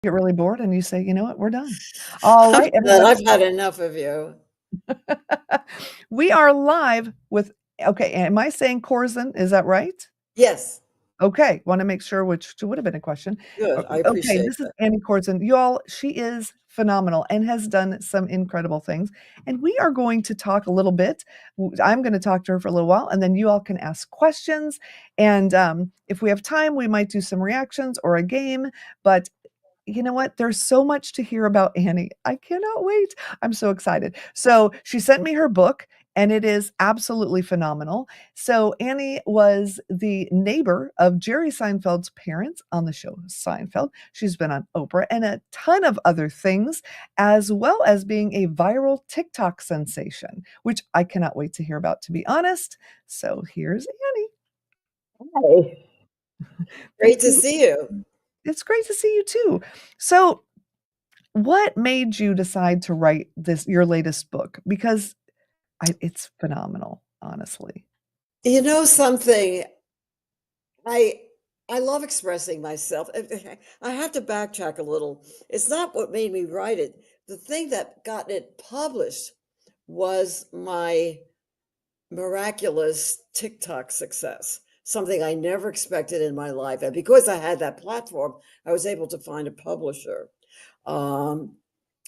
get really bored and you say, "You know what? We're done." All I'm right, done. everybody. I've had enough of you. We are live with okay, am I saying Korzen? Is that right? Yes, Okay, wanna make sure, which would have been a question. good. I Okay, appreciate this is that. Annie Korzen. Y'all, she is phenomenal and has done some incredible things, and we are going to talk a little bit. I'm gonna talk to her for a little while, and then you all can ask questions, and, if we have time, we might do some reactions or a game, but you know what? There's so much to hear about Annie. I cannot wait. I'm so excited. So she sent me her book, and it is absolutely phenomenal. So Annie was the neighbor of Jerry Seinfeld's parents on the show Seinfeld. She's been on Oprah and a ton of other things, as well as being a viral TikTok sensation, which I cannot wait to hear about, to be honest. So here's Annie. Hey, great Thank to you. see you. It's great to see you too. So what made you decide to write this your latest book? Because it's phenomenal, honestly. You know something? I I love expressing myself. I have to backtrack a little. It's not what made me write it. The thing that got it published was my miraculous TikTok success, something I never expected in my life. And because I had that platform, I was able to find a publisher. Um,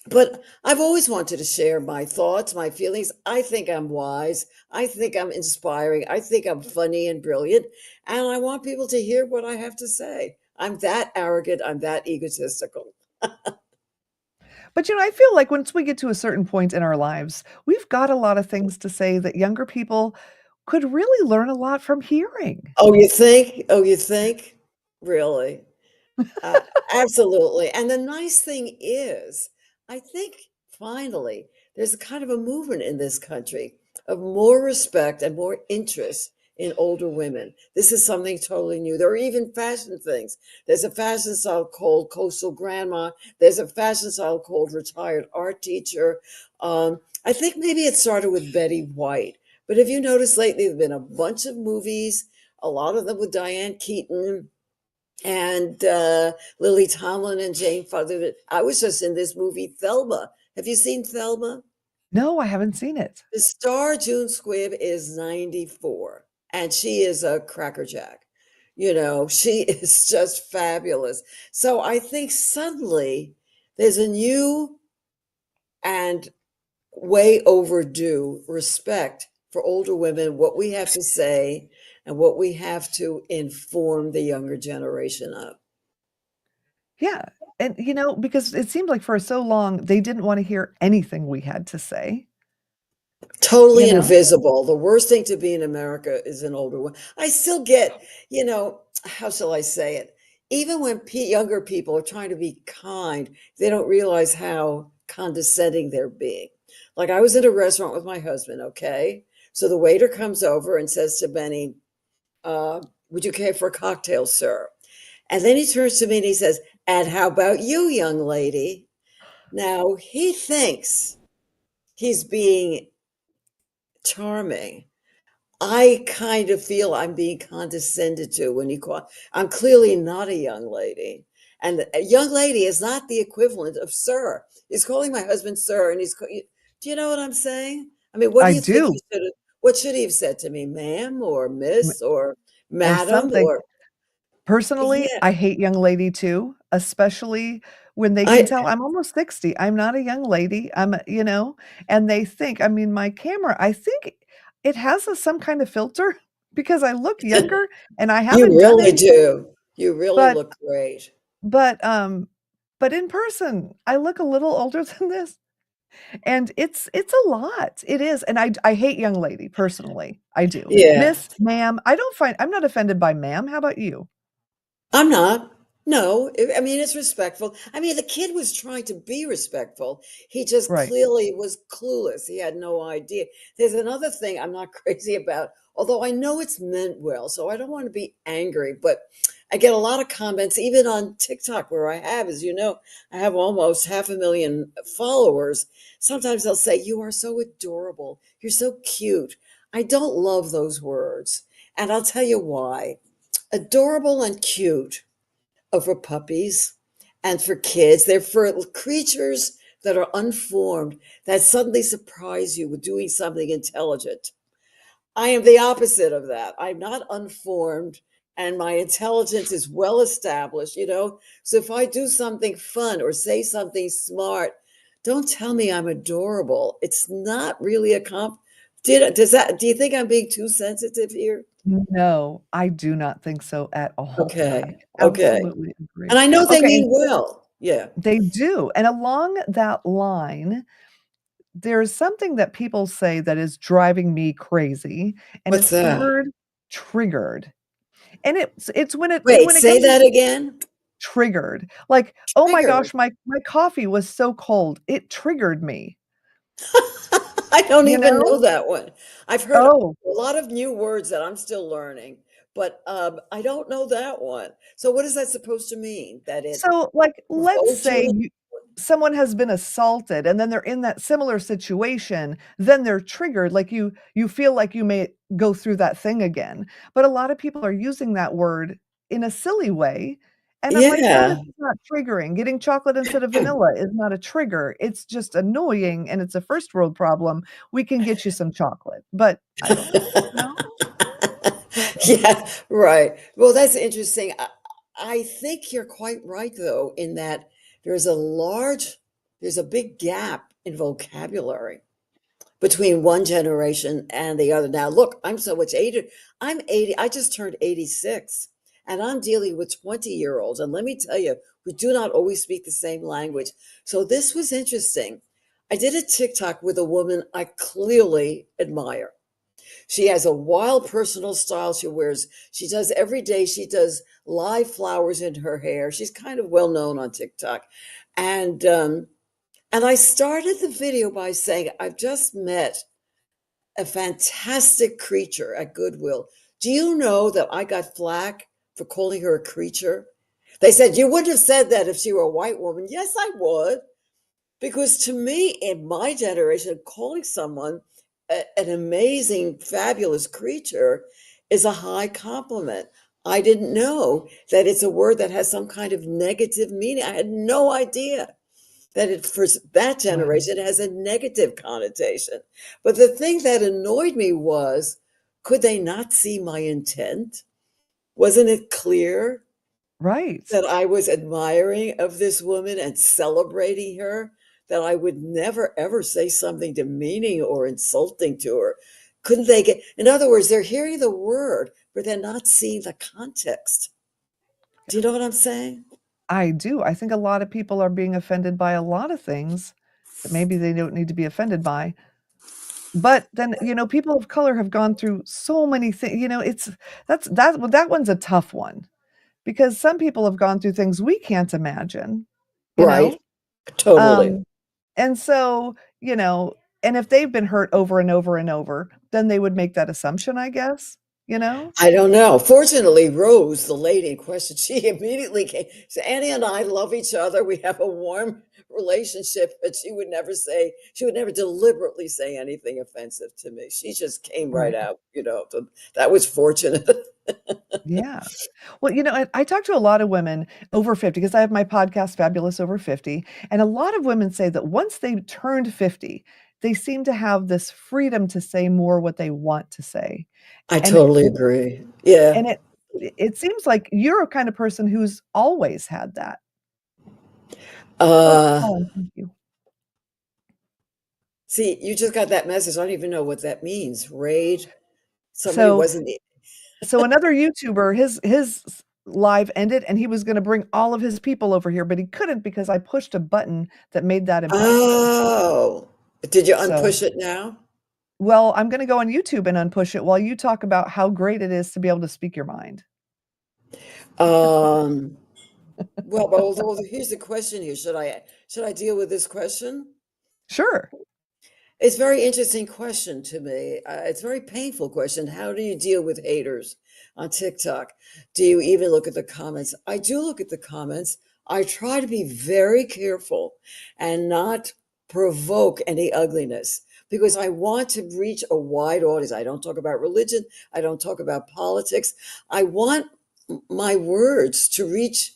but I've always wanted to share my thoughts, my feelings. I think I'm wise. I think I'm inspiring. I think I'm funny and brilliant. And I want people to hear what I have to say. I'm that arrogant. I'm that egotistical. But, I feel like once we get to a certain point in our lives, we've got a lot of things to say that younger people could really learn a lot from hearing. Oh, you think? Oh, you think? Really? Uh, Absolutely. And the nice thing is, I think finally there's a kind of a movement in this country of more respect and more interest in older women. This is something totally new. There are even fashion things. There's a fashion style called coastal grandma. There's a fashion style called retired art teacher. I think maybe it started with Betty White. But if you notice lately, there have been a bunch of movies, a lot of them with Diane Keaton and Lily Tomlin and Jane Fonda. I was just in this movie Thelma. Have you seen Thelma? No, I haven't seen it. The star June Squibb is 94, and she is a crackerjack. You know, she is just fabulous. So I think suddenly there's a new and way overdue respect for older women, what we have to say, and what we have to inform the younger generation of. Yeah, and, because it seemed like for so long, they didn't wanna hear anything we had to say, you Totally know? invisible. The worst thing to be in America is an older one. I still get, how shall I say it? Even when younger people are trying to be kind, they don't realize how condescending they're being. Like I was in a restaurant with my husband, okay? So the waiter comes over and says to Benny, would you care for a cocktail, sir? And then he turns to me and he says, and how about you, young lady? Now he thinks he's being charming. I kind of feel I'm being condescended to when you call. I'm clearly not a young lady, and a young lady is not the equivalent of sir. He's calling my husband sir, and do you know what I'm saying? I mean, what do I you think he do, should have? What should he have said to me, ma'am, or m miss, or or madam, something. or Personally, yeah? I hate young lady too, especially when they can I tell I'm almost 60. I'm not a young lady. And they think, I mean, my camera, I think it has some kind of filter because I look younger and I you haven't done really anything, do. You really but look great. but um but in person, I look a little older than this. And it's a lot. It is. And I hate young lady personally. I do. Yeah. Miss, ma'am, I'm not offended by ma'am. How about you? I'm not. No, I mean, it's respectful. I mean, the kid was trying to be respectful. He just Right. clearly was clueless. He had no idea. There's another thing I'm not crazy about, although I know it's meant well, so I don't want to be angry, but I get a lot of comments, even on TikTok, where I have, as you know, I have almost 500,000 followers. Sometimes they'll say, "You are so adorable. You're so cute." I don't love those words. And I'll tell you why. Adorable and cute over puppies And for kids, they're for creatures that are unformed that suddenly surprise you with doing something intelligent. I am the opposite of that. I'm not unformed and my intelligence is well established, you know? So if I do something fun or say something smart, don't tell me I'm adorable. It's not really a do you think I'm being too sensitive here? No, I do not think so at all. I Okay. Okay. absolutely agree. And I know they Okay, and mean well. Yeah. they do, and along that line, there's something that people say that is driving me crazy, and What's it's the that? word "triggered." And it's Wait, when it say comes that again. triggered, like, "Oh my Trigger. gosh, my coffee was so cold, it triggered me." I don't You even know know? that one. I've heard a Oh, lot of new words that I'm still learning, but I don't know that one. So what is that supposed to mean? That it so, like, let's provoked say you? someone has been assaulted and then they're in that similar situation, then they're triggered, like, you feel like you may go through that thing again, but a lot of people are using that word in a silly way, and I'm like, "No, this Yeah. is not triggering. Getting chocolate instead of vanilla is not a trigger. It's just annoying, and it's a first world problem. We can get you some chocolate." But I don't know, you know? Yeah, right. Well, that's interesting. I think you're quite right, though, in that there's a large, there's a big gap in vocabulary between one generation and the other. Now, look, I'm so much 80. I'm 80. I just turned 86, and I'm dealing with 20-year-olds. And let me tell you, we do not always speak the same language. So this was interesting. I did a TikTok with a woman I clearly admire. She has a wild personal style. She does every day, she does live flowers in her hair. She's kind of well known on TikTok. And and I started the video by saying, I've just met a fantastic creature at Goodwill. Do you know that I got flack for calling her a creature? They said, you wouldn't have said that if she were a white woman. Yes, I would. Because to me, in my generation, calling someone an amazing, fabulous creature is a high compliment. I didn't know that it's a word that has some kind of negative meaning. I had no idea that it for that Wow. generation has a negative connotation. But the thing that annoyed me was, could they not see my intent? Wasn't it clear Right. that I was admiring of this woman and celebrating her, that I would never ever say something demeaning or insulting to her? Couldn't they get, in other words, they're hearing the word, but they're not seeing the context. Do you know what I'm saying? I do. I think a lot of people are being offended by a lot of things that maybe they don't need to be offended by. But then, people of color have gone through so many things. That one's a tough one because some people have gone through things we can't imagine, you Right. know? Totally. Um, and so, and if they've been hurt over and over and over, then they would make that assumption, I guess, you know? I don't know. Fortunately, Rose, the lady in question, she immediately came. So Annie and I love each other. We have a warm relationship, but she would never deliberately say anything offensive to me. She just came right Right. out, you know. So that was fortunate. Yeah. Well, I talk to a lot of women over 50 because I have my podcast, Fabulous Over 50. And a lot of women say that once they turned 50, they seem to have this freedom to say more what they want to say. I And totally agree. Yeah. and it seems like you're a kind of person who's always had that. Oh, Uh, Colin, thank you. See, you just got that message. I don't even know what that means. Raid. Somebody So wasn't. so another YouTuber, his live ended and he was going to bring all of his people over here, but he couldn't because I pushed a button that made that impossible. Oh, did you So unpush it now? well, I'm gonna go on YouTube and unpush it while you talk about how great it is to be able to speak your mind. Um, well, here's the question here. Should I deal with this question? Sure. It's a very interesting question to me. It's a very painful question. How do you deal with haters on TikTok? Do you even look at the comments? I do look at the comments. I try to be very careful and not provoke any ugliness because I want to reach a wide audience. I don't talk about religion. I don't talk about politics. I want my words to reach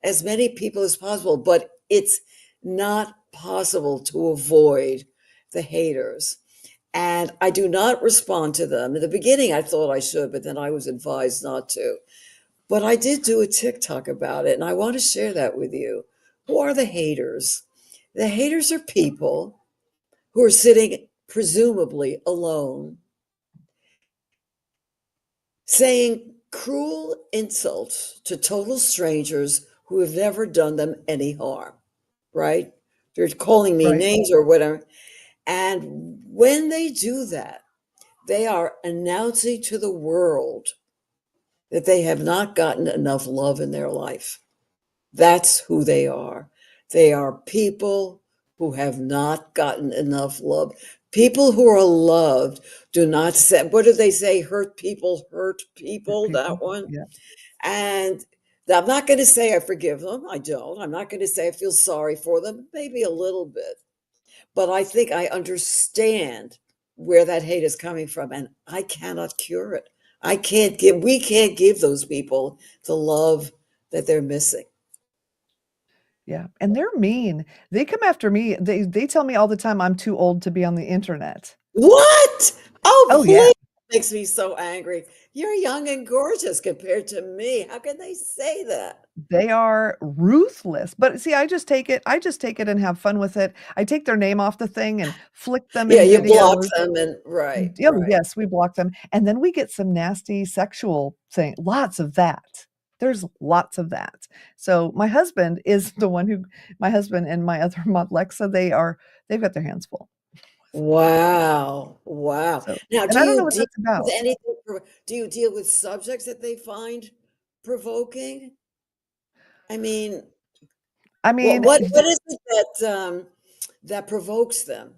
as many people as possible, but it's not possible to avoid the haters. And I do not respond to them. In the beginning, I thought I should, but then I was advised not to. But I did do a TikTok about it, and I want to share that with you. Who are the haters? The haters are people who are sitting presumably alone, saying cruel insults to total strangers who have never done them any harm, right? They're calling me Right. names or whatever. And when they do that, they are announcing to the world that they have not gotten enough love in their life. That's who they are. They are people who have not gotten enough love. People who are loved do not say, what do they say? Hurt Hurt people, that people. one. Yeah. And I'm not going to say I forgive them. I don't. I'm not going to say I feel sorry for them, maybe a little bit. But I think I understand where that hate is coming from, and I cannot cure it. We can't give those people the love that they're missing. Yeah. And they're mean. They come after me. They tell me all the time I'm too old to be on the internet. What? Oh, Oh yeah. please. Makes me so angry. You're young and gorgeous compared to me. How can they say that? They are ruthless. But see, I just take it and have fun with it. I take their name off the thing and flick them Yeah, in you block videos. them and right, Oh, right. yes, we block them, and then we get some nasty sexual thing lots of that. There's lots of that. So, my husband and my other mod, Lexa, they've got their hands full. Wow, wow. So Now, and do I don't know you what deal that's with about. anything do you deal with subjects that they find provoking? I mean, I what mean, what is it that provokes them?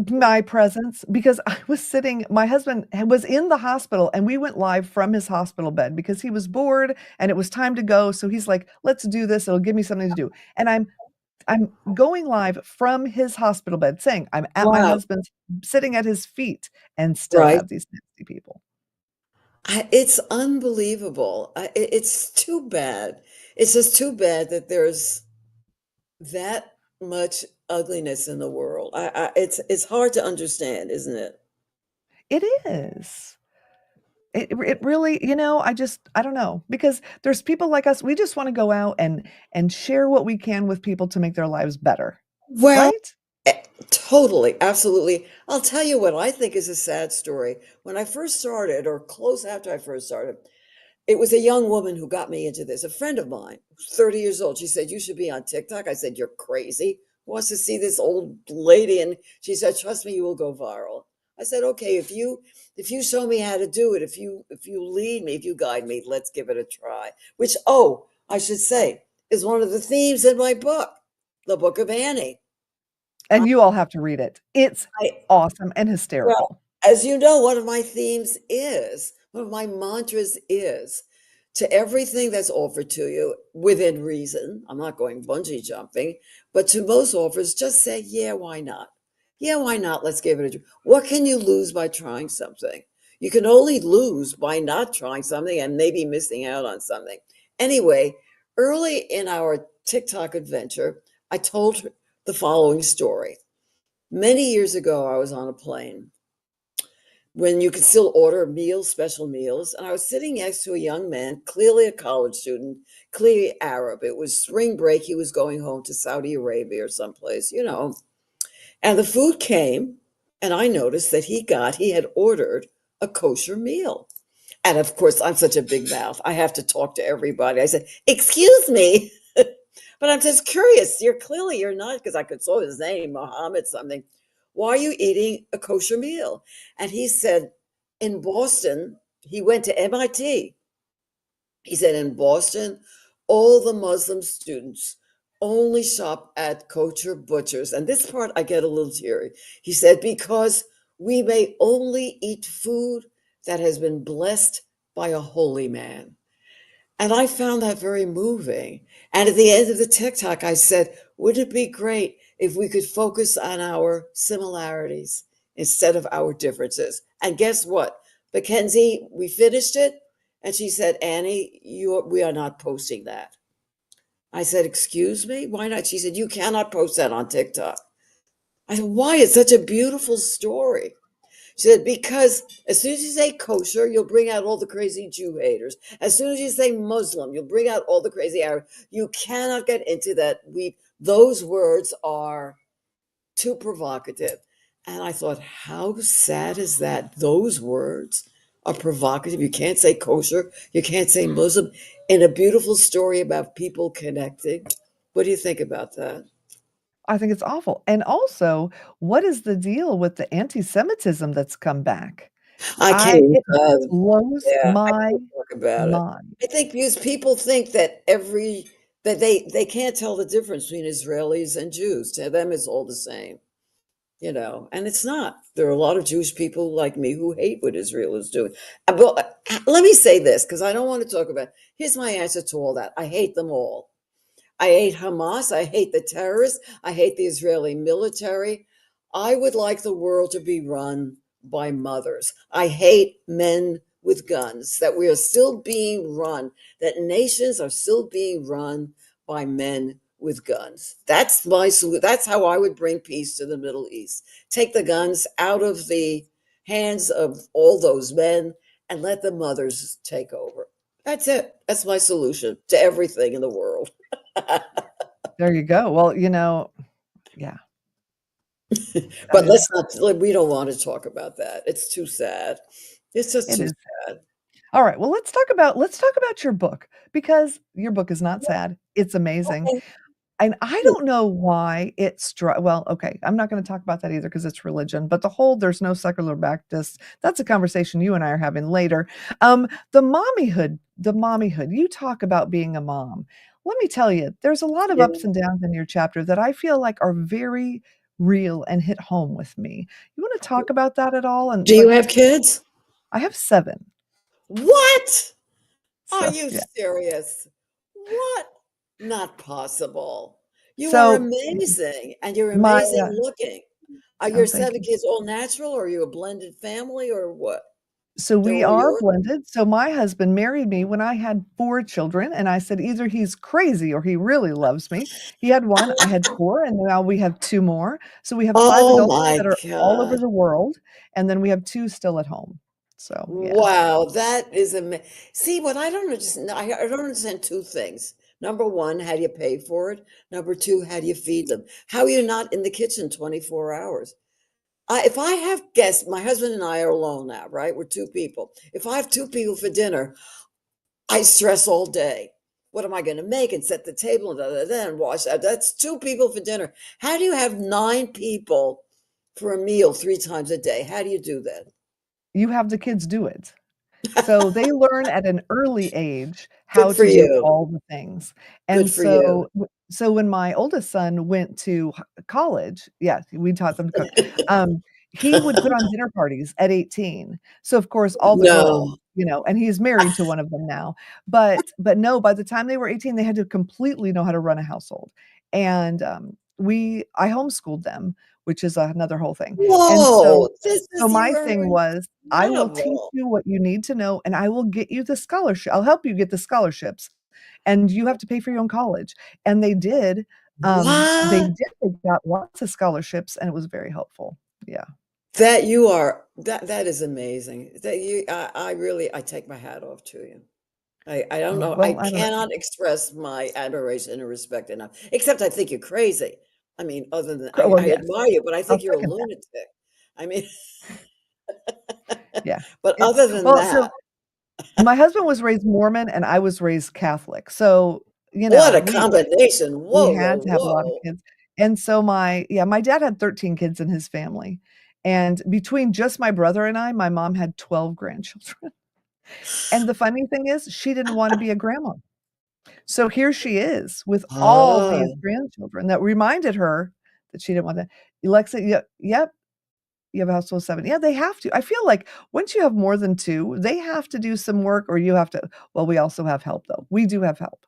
my presence because I was sitting my husband was in the hospital, and we went live from his hospital bed because he was bored and it was time to go, so he's like, "Let's do this, it'll give me something to do." And I'm going live from his hospital bed saying I'm at my Wow, husband's sitting at his feet and still right? have these nasty people. It's unbelievable. It's too bad. It's just too bad that there's that much ugliness in the world. It's hard to understand, isn't it? It is. It really, I don't know, because there's people like us, we just wanna go out and share what we can with people to make their lives better, Well, right? totally, absolutely. I'll tell you what I think is a sad story. When I first started, or close after I first started, it was a young woman who got me into this. A friend of mine, 30 years old. She said, "You should be on TikTok." I said, "You're crazy. Who wants to see this old lady?" And she said, "Trust me, you will go viral." I said, "Okay, if you show me how to do it, if you lead me, if you guide me, let's give it a try." Which, oh, I should say, is one of the themes in my book, The Book of Annie. And you all have to read it. It's I awesome and Well, hysterical. as you know, one of my mantras is to everything that's offered to you within reason. I'm not going bungee jumping, but to most offers, just say, yeah, why not? Yeah, why not? Let's give it a try. What can you lose by trying something? You can only lose by not trying something and maybe missing out on something. Anyway, early in our TikTok adventure, I told her the following story. Many years ago, I was on a plane when you could still order meals, special meals. And I was sitting next to a young man, clearly a college student, clearly Arab. It was spring break. He was going home to Saudi Arabia or someplace. And the food came, and I noticed that he had ordered a kosher meal. And of course, I'm such a big mouth. I have to talk to everybody. I said, "Excuse me." But I'm just curious. You're not, because I could saw his name, Mohammed something. Why are you eating a kosher meal? And he said, in Boston, he went to MIT. He said, in Boston, all the Muslim students only shop at kosher butchers. And this part I get a little teary. He said, because we may only eat food that has been blessed by a holy man. And I found that very moving. And at the end of the TikTok, I said, wouldn't it be great if we could focus on our similarities instead of our differences? And guess what? Mackenzie, we finished it. And she said, Annie, we are not posting that. I said, "Excuse me? Why not?" She said, "You cannot post that on TikTok." I said, "Why? It's such a beautiful story." She said, "Because as soon as you say kosher, you'll bring out all the crazy Jew haters. As soon as you say Muslim, you'll bring out all the crazy Arab. You cannot get into that. Those words are too provocative." And I thought, how sad is that? Those words are provocative. You can't say kosher, you can't say Muslim in a beautiful story about people connecting. What do you think about that? I think it's awful. And also, what is the deal with the anti-Semitism that's come back? I I can't. it blows Yeah, I my can't talk about it. mind. I think because people think that they can't tell the difference between Israelis and Jews. To them, it's all the same. And it's not. There are a lot of Jewish people like me who hate what Israel is doing. But let me say this because I don't want to talk about. Here's my answer to all that. I hate them all. I hate Hamas. I hate the terrorists. I hate the Israeli military. I would like the world to be run by mothers. I hate men with guns, that we are still being run, that nations are still being run by men with guns. That's how I would bring peace to the Middle East. Take the guns out of the hands of all those men and let the mothers take over. That's it. That's my solution to everything in the world. There you go. Well, yeah, that But is let's not, like, we don't want to talk about that. It's too sad. It's just it too is. sad. All right. Well, let's talk about your book because your book is not sad. It's amazing. Okay. And I don't know why it struck. Well, okay, I'm not going to talk about that either because it's religion. But the whole "there's no secular Baptist," that's a conversation you and I are having later. The mommyhood. You talk about being a mom. Let me tell you, there's a lot of Yeah. ups and downs in your chapter that I feel like are very real and hit home with me. You want to talk about that at all? And Do you like, have kids? I have 7, What? Are so you yeah. serious? What? Not possible. You are So amazing, and you're my amazing looking. Are oh, your thank seven you. kids all natural, or are you a blended family, or what? So They're we all are yours? blended. So my husband married me when I had 4 children, and I said either he's crazy or he really loves me. He had 1, I had 4, and now we have 2 more. So we have 5 Oh adults my that are all over God. the world, and then we have 2 still at home. So, yeah. Wow, that is amazing. See, what I don't understand, I don't understand two things. Number one, how do you pay for it? Number two, how do you feed them? How are you not in the kitchen 24 hours? If I have guests, my husband and I are alone now, right? We're two people. If I have two people for dinner, I stress all day. What am I going to make and set the table and da, da, da, and wash that? That's two people for dinner. How do you have nine people for a meal three times a day? How do you do that? You have the kids do it. So they learn at an early age how Good for to do you. all the things. Good And for you. so when my oldest son went to college, yeah, we taught them to cook. He would put on dinner parties at 18. So of course all the girls, No. and he's married to one of them now. But no, by the time they were 18, they had to completely know how to run a household. And I homeschooled them, which is another whole thing. And Whoa, so this so is you my are thing was, I will teach incredible. you what you need to know, and I will get you the scholarship. I'll help you get the scholarships, and you have to pay for your own college. And they did. They What? did. They got lots of scholarships, and it was very helpful. Yeah. That you are that is amazing. That I really I take my hat off to you. I don't Oh, know. I well, I don't know. cannot express my admiration and respect enough. Except I think you're crazy. I mean, other than Well, I yes, admire you, but I I'll think you're a second that. lunatic. I mean, Yeah. but It's other than well, so that, my husband was raised Mormon, and I was raised Catholic. So, what a we combination. we Whoa, whoa, had to have a lot of whoa. kids. And so my dad had 13 kids in his family. And between just my brother and I, my mom had 12 grandchildren. And the funny thing is, she didn't want to be a grandma. So here she is with all these Oh, grandchildren that reminded her that she didn't want that. Alexa, yep, you have a household of 7. Yeah, they have to. I feel like once you have more than 2, they have to do some work or you have to. Well, we also have help though. We do have help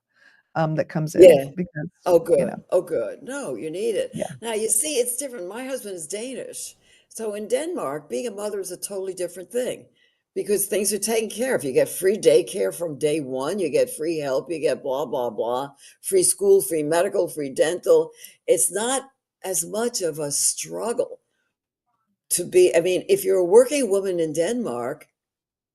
that comes in yeah. because, Oh, you know, good. Oh, good. No, you need it. yeah. Now, you see, it's different. My husband is Danish. So in Denmark, being a mother is a totally different thing because things are taken care of. You get free daycare from day one, you get free help, you get blah, blah, blah, free school, free medical, free dental. It's not as much of a struggle to be, I mean, if you're a working woman in Denmark,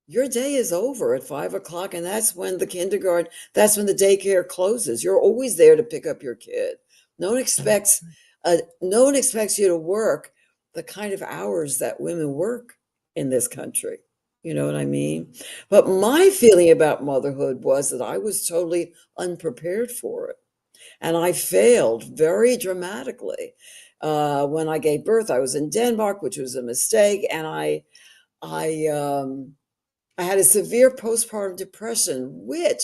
your day is over at 5 o'clock, and that's when the daycare closes. You're always there to pick up your kid. No one expects, no one expects you to work the kind of hours that women work in this country. You know what I mean? But my feeling about motherhood was that I was totally unprepared for it, and I failed very dramatically. When I gave birth, I was in Denmark, which was a mistake, and I I had a severe postpartum depression, which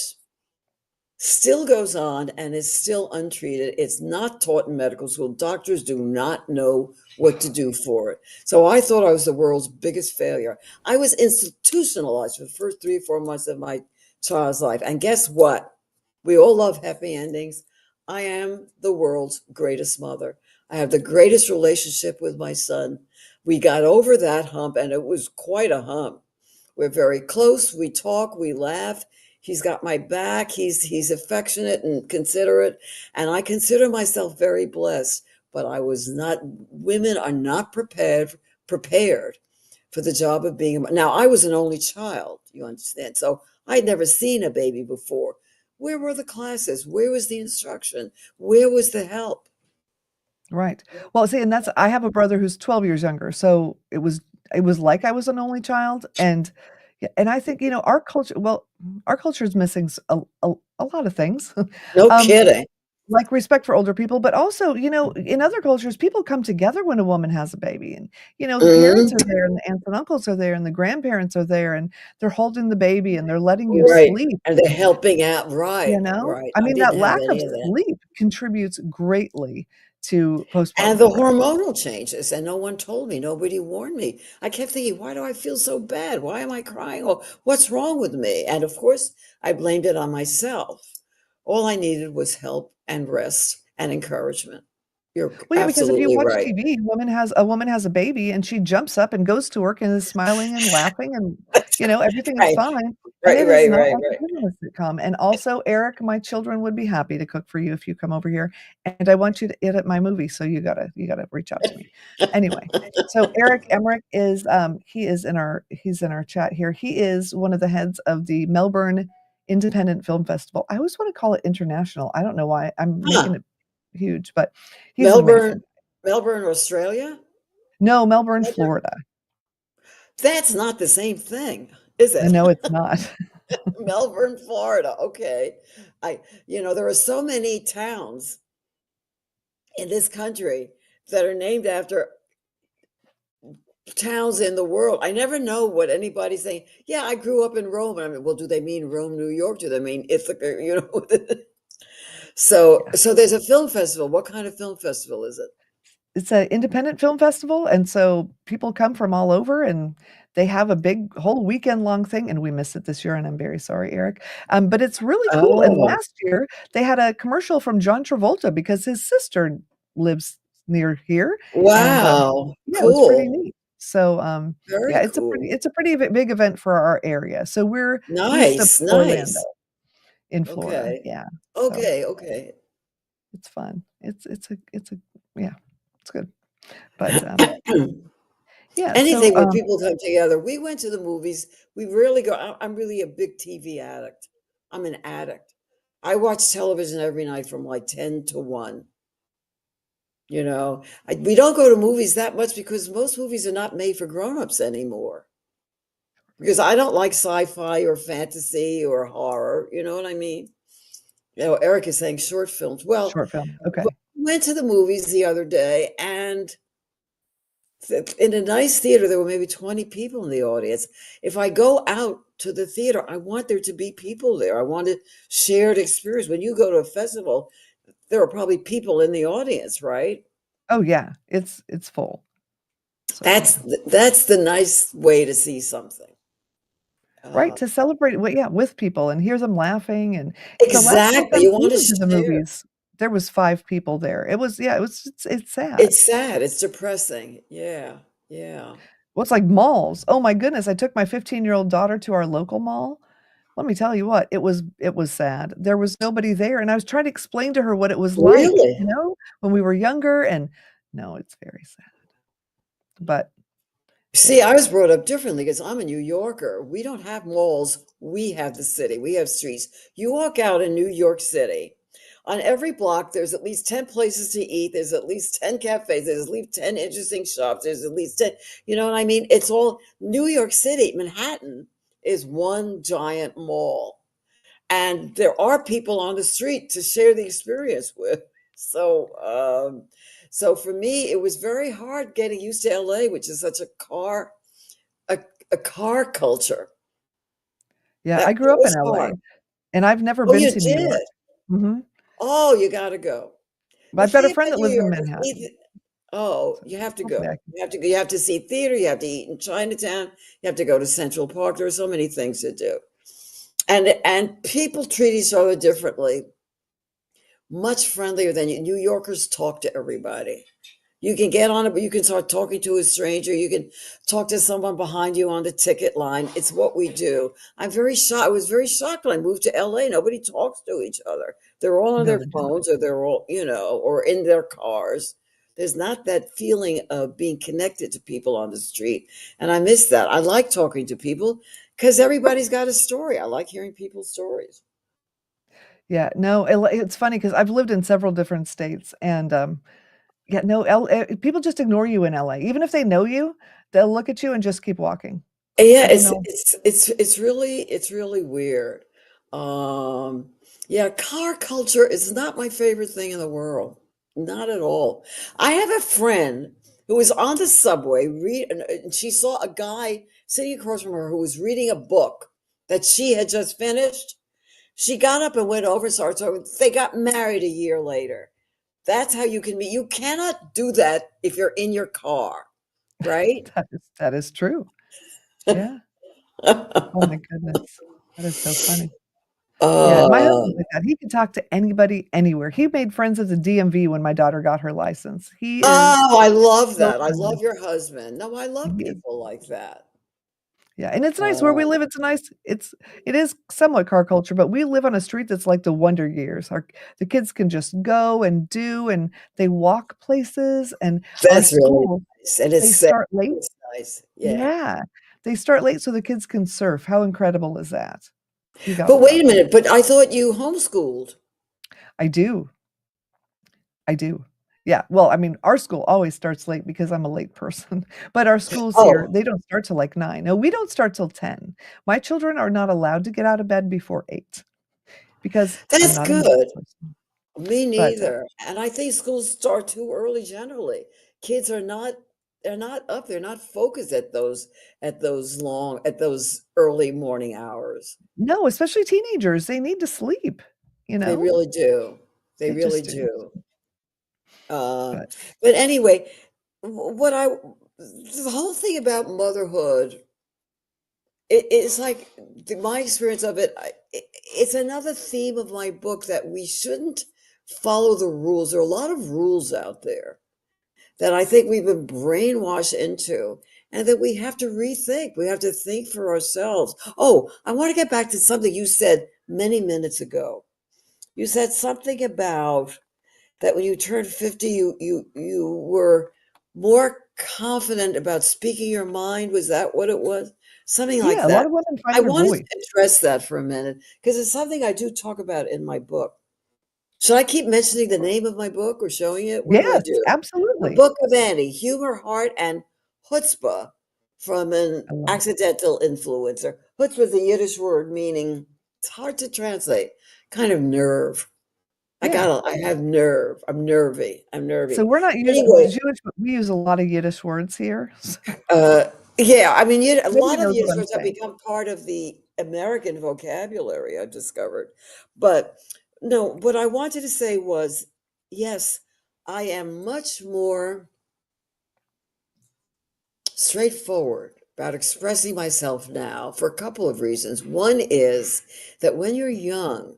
still goes on and is still untreated. It's not taught in medical school. Doctors do not know what to do for it. So I thought I was the world's biggest failure. I was institutionalized for the first 3 or 4 months of my child's life. And guess what? We all love happy endings. I am the world's greatest mother. I have the greatest relationship with my son. We got over that hump, and it was quite a hump. We're very close. We talk, we laugh. He's got my back. He's affectionate and considerate, and I consider myself very blessed. But I was not. Women are not prepared for the job of being a. Now I was an only child. You understand? So I'd never seen a baby before. Where were the classes? Where was the instruction? Where was the help? Right. Well, see, and that's I have a brother who's 12 years younger, so it was like I was an only child, and yeah, and I think, our culture well, our culture is missing a lot of things. No Um, kidding. like respect for older people, but also, in other cultures, people come together when a woman has a baby, and, the parents are Mhm. there, and the aunts and uncles are there, and the grandparents are there, and they're holding the baby, and they're letting you Right. sleep, And they're helping out. Right. you know? Right. I I mean, that didn't have lack of any of that. sleep contributes greatly to And postpartum the depression. hormonal changes, and no one told me, nobody warned me. I kept thinking, why do I feel so bad? Why am I crying? Or what's wrong with me? And of course, I blamed it on myself. All I needed was help and rest and encouragement. You're Well, yeah, because if you absolutely watch right. TV, woman has a baby and she jumps up and goes to work and is smiling and laughing and, everything is Right, fine, and right, it is right, not right, like right. it is in a sitcom, and also, Eric, my children would be happy to cook for you if you come over here, and I want you to edit my movie, so you gotta reach out to me. Anyway, so Eric Emmerich is, he's in our chat here. He is one of the heads of the Melbourne Independent Film Festival. I always wanna call it international. I don't know why. I'm Huh. making it huge, but he's Melbourne, amazing. Melbourne, Australia? No, Melbourne, Melbourne? Florida. That's not the same thing, is it? No, it's not. Melbourne, Florida. Okay. There are so many towns in this country that are named after towns in the world. I never know what anybody's saying. Yeah, I grew up in Rome. I mean, well, do they mean Rome, New York? Do they mean Ithaca? So, Yeah. so there's a film festival. What kind of film festival is it? It's an independent film festival, and so people come from all over, and they have a big whole weekend-long thing, and we missed it this year, and I'm very sorry, Eric. But it's really cool, and Oh, last year, they had a commercial from John Travolta because his sister lives near here, and, wow. yeah, it was pretty Cool. neat. So, yeah, Very cool. it's a pretty big event for our area. So we're east of Nice, Orlando nice. in Florida, Okay. yeah, so Okay, okay. it's fun. It's a yeah, it's good. But, yeah, so, Anything where people come together. We went to the movies. We rarely go. I'm really a big TV addict. I'm an addict. I watch television every night from like 10 to 1. We don't go to movies that much because most movies are not made for grown-ups anymore. Because I don't like sci-fi or fantasy or horror. You know what I mean? Eric is saying short films. Well, short film, okay. we went to the movies the other day, and in a nice theater, there were maybe 20 people in the audience. If I go out to the theater, I want there to be people there. I want a shared experience. When you go to a festival, there are probably people in the audience, right? Oh, yeah, it's full, so, That's yeah. that's the nice way to see something. Right, Uh, to celebrate yeah, with people and hear them laughing, and the last time exactly. You we want to went to the share. movies, there was 5 people there. It was yeah, it's sad. It's sad. It's depressing. Yeah. Yeah. What's like malls? Oh my goodness, I took my 15-year-old daughter to our local mall. Let me tell you what, it was sad. There was nobody there, and I was trying to explain to her what it was like, Really? when we were younger, and no, it's very sad. But See, yeah. I was brought up differently because I'm a New Yorker. We don't have malls. We have the city. We have streets. You walk out in New York City, on every block, there's at least 10 places to eat. There's at least 10 cafes. There's at least 10 interesting shops. There's at least 10, you know what I mean? It's all New York City. Manhattan is one giant mall. And there are people on the street to share the experience with. So, so for me, it was very hard getting used to LA, which is such a, a car culture. Yeah, I That grew up in was LA, hard. and I've never Oh, been you to New York. did? Mhm. Oh, you got to go. But The I've got a thing friend about that New lives in York is Manhattan, oh, so you have to hopefully go. I can. You have to see theater. You have to eat in Chinatown. You have to go to Central Park. There are so many things to do, and people treat each other differently, much friendlier than you. New Yorkers talk to everybody. You can get on it, but you can start talking to a stranger. You can talk to someone behind you on the ticket line. It's what we do. I'm very shocked. I was very shocked when I moved to LA. Nobody talks to each other. They're all on No, their they do not. phones or they're all, or in their cars. There's not that feeling of being connected to people on the street. And I miss that. I like talking to people because everybody's got a story. I like hearing people's stories. Yeah, no, it's funny because 'cause I've lived in several different states, and, yeah, no, people just ignore you in LA. Even if they know you, they'll look at you and just keep walking. Yeah, I don't know. it's really weird. Um, yeah, car culture is not my favorite thing in the world. Not at all. I have a friend who was on the subway and she saw a guy sitting across from her who was reading a book that she had just finished. She got up and went over and started talking. They got married a year later. That's how you can meet. You cannot do that if you're in your car, right? That is true. Yeah. Oh my goodness. That is so funny. Yeah, my Uh, husband's like that. He can talk to anybody anywhere. He made friends at the DMV when my daughter got her license. He is Oh, I love so that. I friendly. love your husband. No, I love He is. people like that. Yeah, and it's nice where we Uh, live. It is somewhat car culture, but we live on a street that's like the Wonder Years. The kids can just go and do, and they walk places, and our that's really school, nice. And it's they safe. start late. It's nice. Yeah. Yeah, they start late so the kids can surf. How incredible is that? We got But wait a minute, but I thought you homeschooled. I do. I do. Yeah. Well, I mean, our school always starts late because I'm a late person, but our schools here, Oh, they don't start till like 9. No, we don't start till 10. My children are not allowed to get out of bed before 8 because I'm that's not a morning good. person. Me But neither. And I think schools start too early generally. Kids are not they're not up, they're not focused at those early morning hours. no, especially teenagers, they need to sleep, you They know? really do. They They really just do. do. Uh, But but anyway, what I the whole thing about motherhood, it's like my experience of it. It's another theme of my book that we shouldn't follow the rules. There are a lot of rules out there that I think we've been brainwashed into, and that we have to rethink. We have to think for ourselves. Oh, I want to get back to something you said many minutes ago. You said something about that when you turned 50 you were more confident about speaking your mind. Was that what it was? Something like yeah, a lot that. of women I find their wanted voice. to address that for a minute because it's something I do talk about in my book. Should I keep mentioning the name of my book or showing it? What do I Yes, do? The absolutely. Book of Annie: Humor, Heart, and Chutzpah from an I love it. accidental influencer. Chutzpah is a Yiddish word meaning, it's hard to translate, kind of nerve. Yeah. I have nerve. I'm nervy. I'm So nervy. we're not Anyway, Jewish, but we use a lot of Yiddish words here. So yeah, I mean, a nobody lot of knows what Yiddish I'm words have saying. become part of the American vocabulary, I've discovered. But no, what I wanted to say was, yes, I am much more straightforward about expressing myself now for a couple of reasons. One is that when you're young,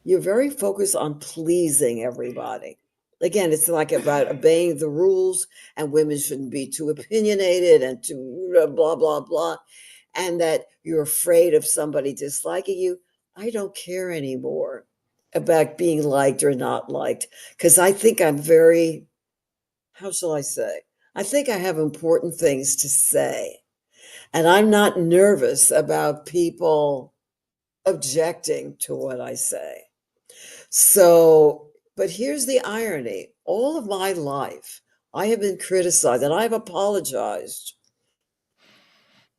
you're very focused on pleasing everybody. Again, it's like about obeying the rules, and women shouldn't be too opinionated and too blah, blah, blah, and that you're afraid of somebody disliking you. I don't care anymore about being liked or not liked because I think I'm very, how shall I say? I think I have important things to say, and I'm not nervous about people objecting to what I say. So, but here's the irony. All of my life, I have been criticized and I've apologized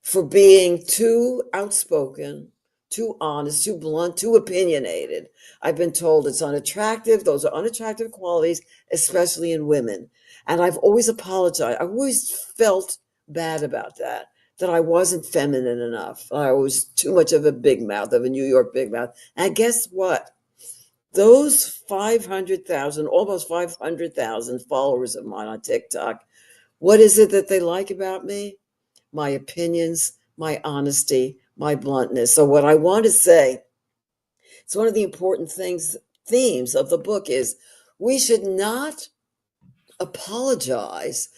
for being too outspoken, too honest, too blunt, too opinionated. I've been told it's unattractive. Those are unattractive qualities, especially in women. And I've always apologized. I always felt bad about that, that I wasn't feminine enough. I was too much of a big mouth, of a New York big mouth. And guess what? Those 500,000, almost 500,000 followers of mine on TikTok, what is it that they like about me? My opinions, my honesty, my bluntness. So what I want to say, it's one of the important themes of the book is we should not apologize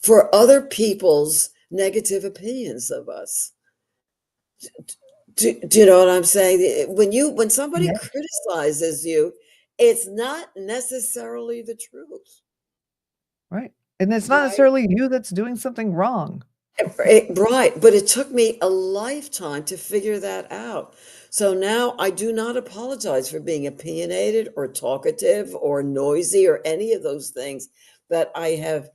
for other people's negative opinions of us. Do you know what I'm saying? When somebody Yeah. criticizes you, it's not necessarily the truth, Right. And it's not right? necessarily you that's doing something wrong. Right, but it took me a lifetime to figure that out. So now I do not apologize for being opinionated or talkative or noisy or any of those things that I have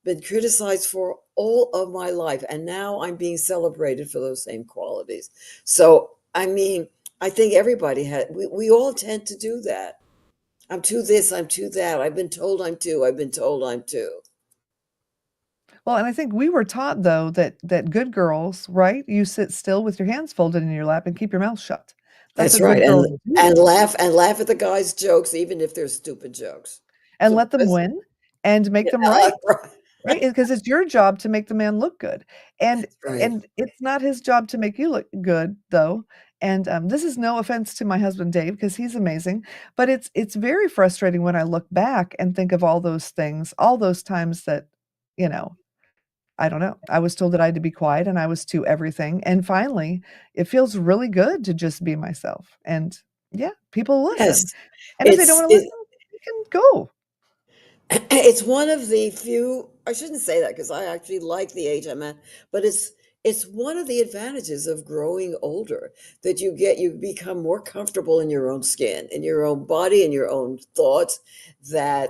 been criticized for all of my life. And now I'm being celebrated for those same qualities. So, I mean, I think everybody we all tend to do that. I'm too this, I'm too that. I've been told I'm too, I've been told I'm too. Well, and I think we were taught though that good girls, right? You sit still with your hands folded in your lap and keep your mouth shut. That's That's what good right, girls do. and laugh at the guy's jokes, even if they're stupid jokes. And So let them that's win and make yeah, them right. right. Right? Because it's your job to make the man look good. And That's right. and it's not his job to make you look good though. And this is no offense to my husband Dave because he's amazing, but it's very frustrating when I look back and think of all those things, all those times that, you know, I don't know. I was told that I had to be quiet and I was too everything. And finally, it feels really good to just be myself. And yeah, people listen. Yes. And if they don't It's want to it listen, they can go. it's one of the few, I shouldn't say that because I actually like the age I'm at, but it's one of the advantages of growing older that you become more comfortable in your own skin, in your own body, in your own thoughts, that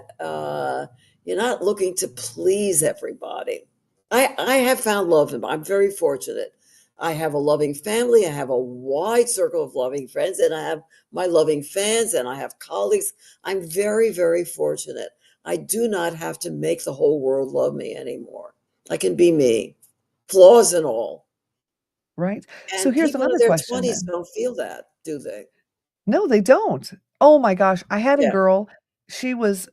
you're not looking to please everybody. I have found love, and I'm very fortunate. I have a loving family, I have a wide circle of loving friends, and I have my loving fans, and I have colleagues. I'm very, very fortunate. I do not have to make the whole world love me anymore. I can be me, flaws and all. Right. So And here's people in another their question 20s then. don't feel that, do they? No, they don't. Oh my gosh, I had a Yeah. girl, she was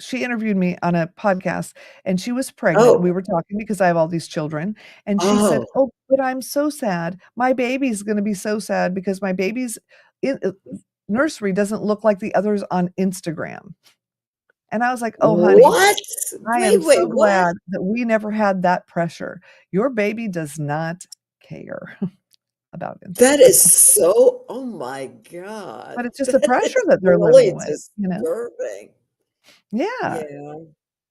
she interviewed me on a podcast, and she was pregnant, we Oh, were talking because I have all these children, and she said, oh, "Oh, but I'm so sad. My baby's gonna be so sad because my baby's in nursery doesn't look like the others on Instagram." And I was like, "Oh, honey, what? I am Wait, so what? glad that we never had that pressure. Your baby does not care about That Instagram." is so, oh my God. But it's just the That pressure is that they're living really with, you know? disturbing. Yeah. Yeah.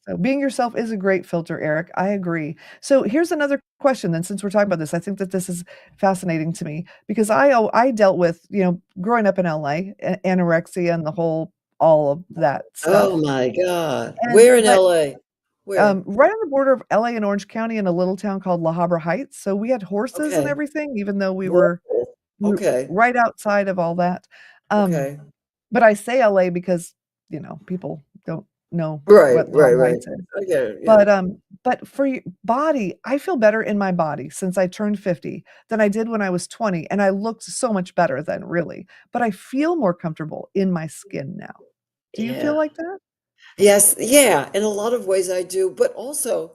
So being yourself is a great filter, Eric. I agree. So here's another question then, since we're talking about this, I think that this is fascinating to me because I dealt with, growing up in LA, anorexia and the whole all of that Oh stuff. my God. And Where in but LA? Where? right on the border of LA and Orange County in a little town called La Habra Heights. So we had horses and Okay. everything, even though we Whoa. were Okay. right outside of all that. Um, Okay. But I say LA because, people don't know Right, what right, Lava right. Heights is. I get it. Yeah. But for your body, I feel better in my body since I turned 50 than I did when I was 20, and I looked so much better then, really. But I feel more comfortable in my skin now. Do you feel Yeah. like that? Yes, yeah, in a lot of ways I do, but also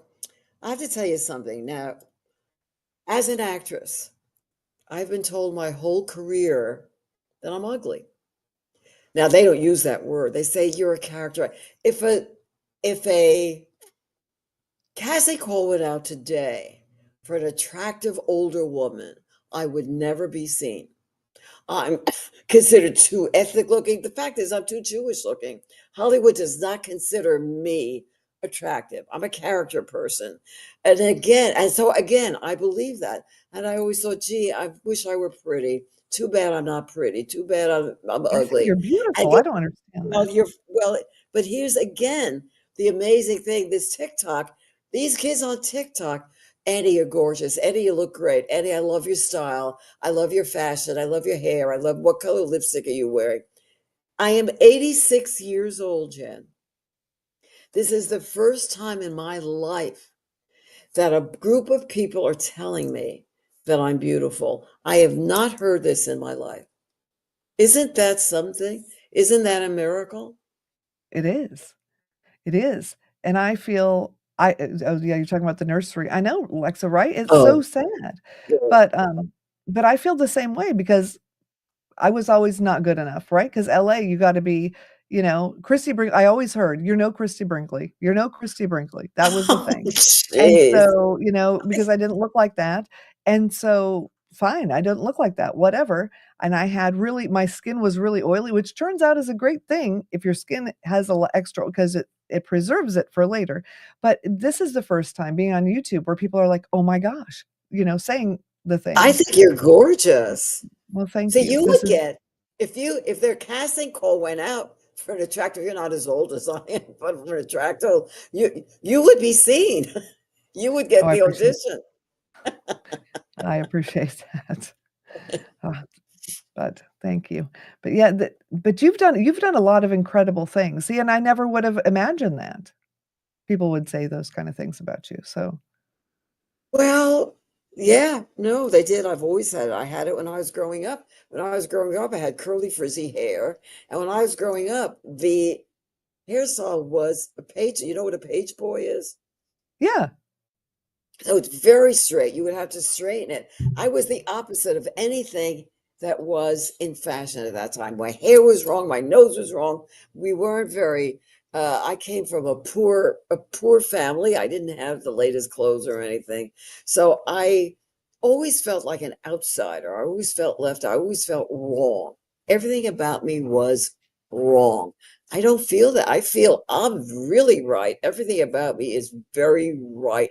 I have to tell you something. Now, as an actress, I've been told my whole career that I'm ugly. Now they don't use that word. They say you're a character. If a casting call went out today for an attractive older woman, I would never be seen. I'm considered too ethnic looking. The fact is, I'm too Jewish looking. Hollywood does not consider me attractive. I'm a character person. And so again, I believe that. And I always thought, gee, I wish I were pretty. Too bad I'm not pretty. Too bad I'm I think ugly. you're And beautiful. you I don't understand well, that. but here's again the amazing thing, this TikTok, these kids on TikTok, Eddie, you're gorgeous. Eddie, you look great. Eddie, I love your style. I love your fashion. I love your hair. I love what color lipstick are you wearing? I am 86 years old, Jen. This is the first time in my life that a group of people are telling me that I'm beautiful. I have not heard this in my life. Isn't that something? Isn't that a miracle? It is. It is. And I feel oh yeah, you're talking about the nursery. I know, Lexa, right? It's so Oh, sad. good. But but I feel the same way because I was always not good enough, right? Because LA, you got to be, Christy Brinkley. I always heard, you're no Christy Brinkley. You're no Christy Brinkley. That was the Oh, thing. And jeez. so, because I didn't look like that. And so, fine, I didn't look like that, whatever. And my skin was really oily, which turns out is a great thing if your skin has extra, because it preserves it for later. But this is the first time being on YouTube where people are like, oh my gosh, saying the I things. think you're gorgeous. Well, thank So you. you This would is get if their casting call went out for an attractor, you're not as old as I am, but for an attractor, you would be seen. You would Oh, get the audition. I appreciate that. Ah, but thank you. But yeah, but you've done a lot of incredible things. See, and I never would have imagined that people would say those kind of things about you. So Well, yeah, no, they did. I've always had it. I had it when I was growing up. When I was growing up, I had curly, frizzy hair. And when I was growing up, the hairstyle was a page. You know what a page boy is? yeah, So it's very straight. You would have to straighten it. I was the opposite of anything that was in fashion at that time. My hair was wrong. My nose was wrong. We weren't very. I came from a poor family. I didn't have the latest clothes or anything, so I always felt like an outsider. I always felt left. I always felt wrong. Everything about me was wrong. I don't feel that. I feel I'm really right. Everything about me is very right.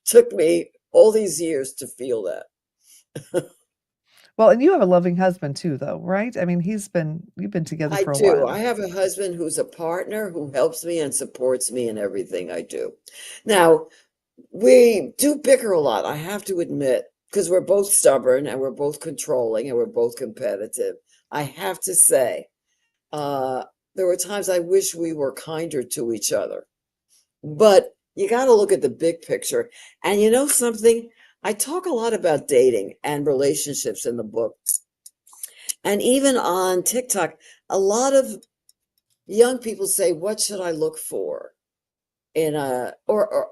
Took me all these years to feel that. well, and you have a loving husband too, though, right? I mean, you've been together I for a do. I while. have a husband who's a partner who helps me and supports me in everything I do. Now, we do bicker a lot, I have to admit, because we're both stubborn and we're both controlling and we're both competitive. I have to say, uh, there were times I wish we were kinder to each other. But you got to look at the big picture. And you know something? I talk a lot about dating and relationships in the book. And even on TikTok, a lot of young people say, what should I look for in or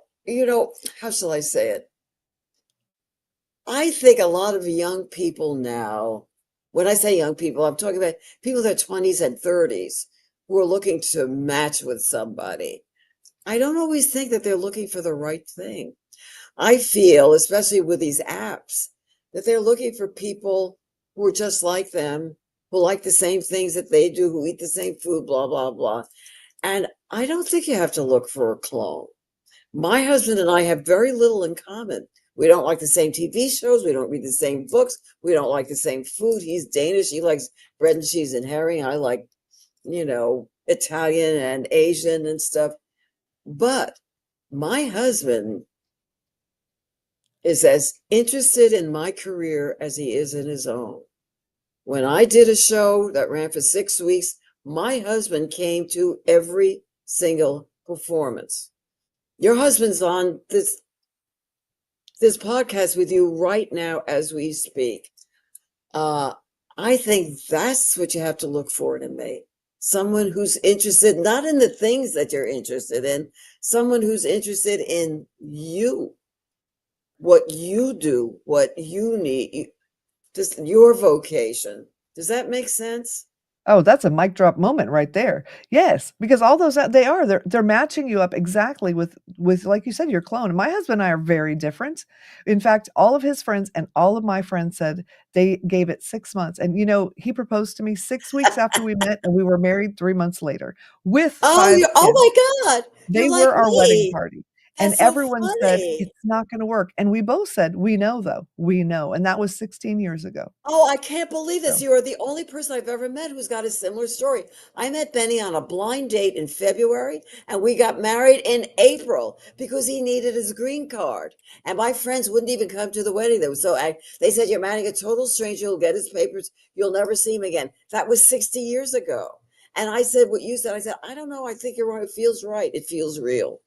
how shall I say it? I think a lot of young people now, when I say young people, I'm talking about people in their 20s and 30s who are looking to match with somebody. I don't always think that they're looking for the right thing. I feel, especially with these apps, that they're looking for people who are just like them, who like the same things that they do, who eat the same food, blah, blah, blah. And I don't think you have to look for a clone. My husband and I have very little in common. We don't like the same TV shows. We don't read the same books. We don't like the same food. He's Danish. He likes bread and cheese and herring. I like, Italian and Asian and stuff. But my husband is as interested in my career as he is in his own. When I did a show that ran for 6 weeks, my husband came to every single performance. Your husband's on this podcast with you right now as we speak. Uh, I think that's what you have to look for in a mate. Someone who's interested not in the things that you're interested in, someone who's interested in you, what you do, what you need, just your vocation. Does that make sense? Oh, that's a mic drop moment right there. Yes, because all those they are they're matching you up exactly with like you said your clone. My husband and I are very different. In fact, all of his friends and all of my friends said they gave it 6 months. And he proposed to me 6 weeks after we met and we were married 3 months later with Oh, 5 you're oh kids. my God, you're They like were our wedding me. party. And That's so everyone said funny. it's not going to work. And we both said, "We know though. We know." And that was 16 years ago. Oh, I can't believe this. So, You are the only person I've ever met who's got a similar story. I met Benny on a blind date in February, and we got married in April because he needed his green card. And my friends wouldn't even come to the wedding. They said, "You're marrying a total stranger. You'll get his papers. You'll never see him again." That was 60 years ago. And I said what you said. I said, "I don't know. I think you're right. It feels right. It feels real."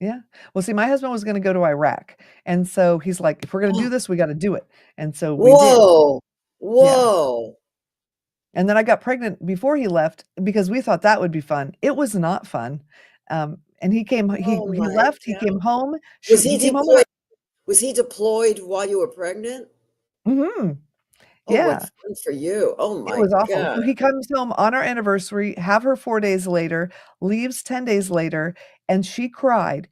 yeah. Well, see, my husband was going to go to Iraq. And so he's like, if we're going to do this, we got to do it. And so we did. Whoa. Yeah. Whoa. And then I got pregnant before he left because we thought that would be fun. It was not fun. And Oh he my left, he came God. home. Was he He came home and deployed? Was he deployed while you were pregnant? Oh, what yeah. fun for you. Oh It my was awful. God. So he comes home on our anniversary, have her 4 days later, leaves 10 days later, and she cried